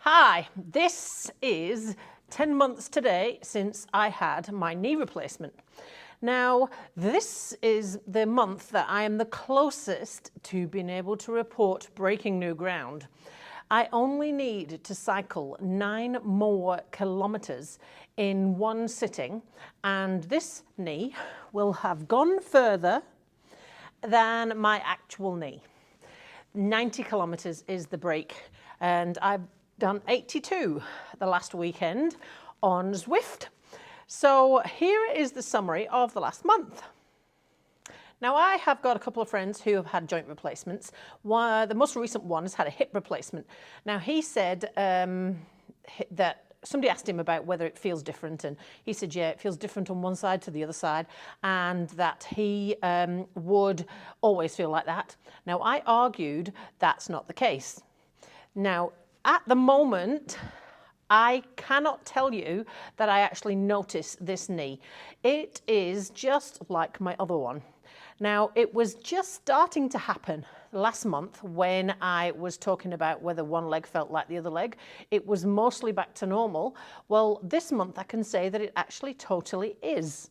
Hi, this is 10 months today since I had my knee replacement. Now, this is the month that I am the closest to being able to report breaking new ground. I only need to cycle 9 more kilometers in one sitting, and this knee will have gone further than my actual knee. 90 kilometers is the break, and I've done 82 the last weekend on Zwift. So here is the summary of the last month. Now, I have got a couple of friends who have had joint replacements. The most recent one has had a hip replacement. Now, he said that somebody asked him about whether it feels different, and he said, yeah, it feels different on one side to the other side, and that he would always feel like that. Now, I argued that's not the case. Now, at the moment, I cannot tell you that I actually notice this knee. It is just like my other one. Now, it was just starting to happen last month when I was talking about whether one leg felt like the other leg. It was mostly back to normal. Well, this month I can say that it actually totally is.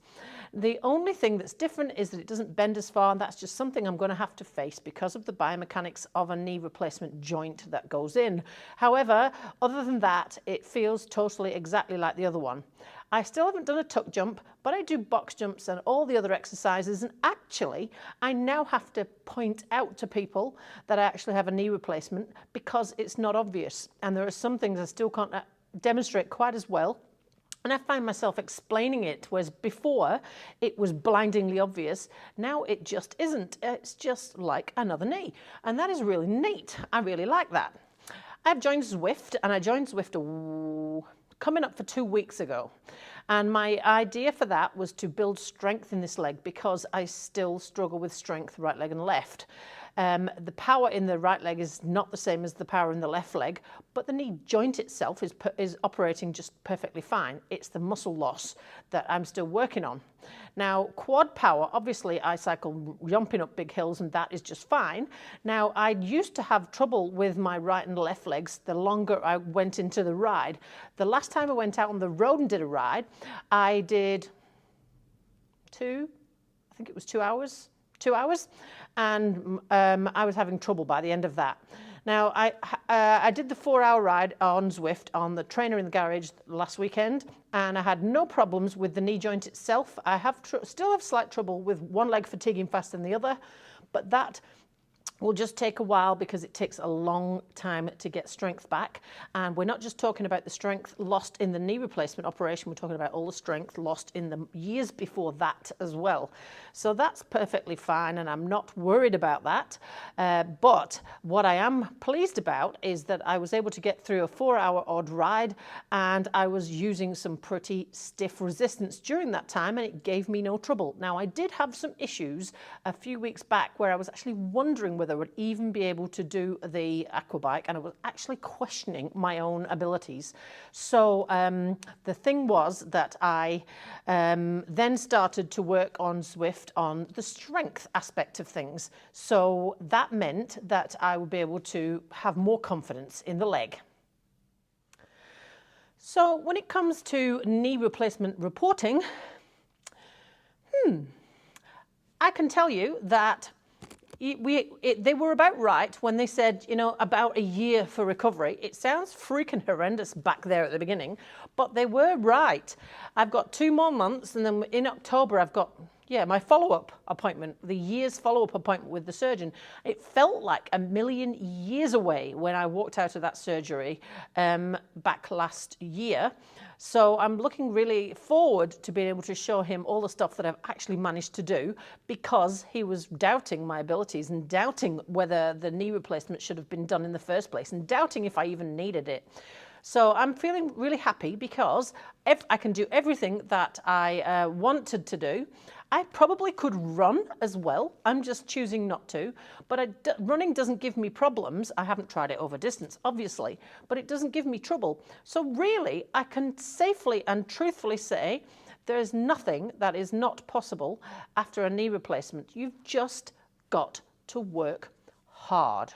The only thing that's different is that it doesn't bend as far, and that's just something I'm going to have to face because of the biomechanics of a knee replacement joint that goes in. However, other than that, it feels totally exactly like the other one. I still haven't done a tuck jump, but I do box jumps and all the other exercises, and actually I now have to point out to people that I actually have a knee replacement because it's not obvious, and there are some things I still can't demonstrate quite as well. And I find myself explaining it, whereas before it was blindingly obvious. Now it just isn't. It's just like another knee. And that is really neat. I really like that. I've joined Zwift, and I joined Zwift coming up for 2 weeks ago. And my idea for that was to build strength in this leg because I still struggle with strength, right leg and left. The power in the right leg is not the same as the power in the left leg, but the knee joint itself is operating just perfectly fine. It's the muscle loss that I'm still working on. Now, quad power, obviously I cycle jumping up big hills, and that is just fine. Now, I used to have trouble with my right and left legs the longer I went into the ride. The last time I went out on the road and did a ride, I did I think it was 2 hours, and I was having trouble by the end of that. Now, I did the 4-hour ride on Zwift on the trainer in the garage last weekend, and I had no problems with the knee joint itself. I still have slight trouble with one leg fatiguing faster than the other, but that will just take a while because it takes a long time to get strength back. And we're not just talking about the strength lost in the knee replacement operation, we're talking about all the strength lost in the years before that as well. So that's perfectly fine, and I'm not worried about that. But what I am pleased about is that I was able to get through a 4-hour odd ride, and I was using some pretty stiff resistance during that time, and it gave me no trouble. Now, I did have some issues a few weeks back where I was actually wondering whether I would even be able to do the aquabike, and I was actually questioning my own abilities. So the thing was that I then started to work on Zwift on the strength aspect of things. So that meant that I would be able to have more confidence in the leg. So when it comes to knee replacement reporting, I can tell you that they were about right when they said, you know, about a year for recovery. It sounds freaking horrendous back there at the beginning, but they were right. I've got 2 more months, and then in October I've got, my follow-up appointment, the year's follow-up appointment with the surgeon. It felt like a million years away when I walked out of that surgery back last year. So I'm looking really forward to being able to show him all the stuff that I've actually managed to do, because he was doubting my abilities and doubting whether the knee replacement should have been done in the first place and doubting if I even needed it. So I'm feeling really happy because if I can do everything that I wanted to do. I probably could run as well. I'm just choosing not to. But running doesn't give me problems. I haven't tried it over distance, obviously, but it doesn't give me trouble. So really, I can safely and truthfully say there is nothing that is not possible after a knee replacement. You've just got to work hard.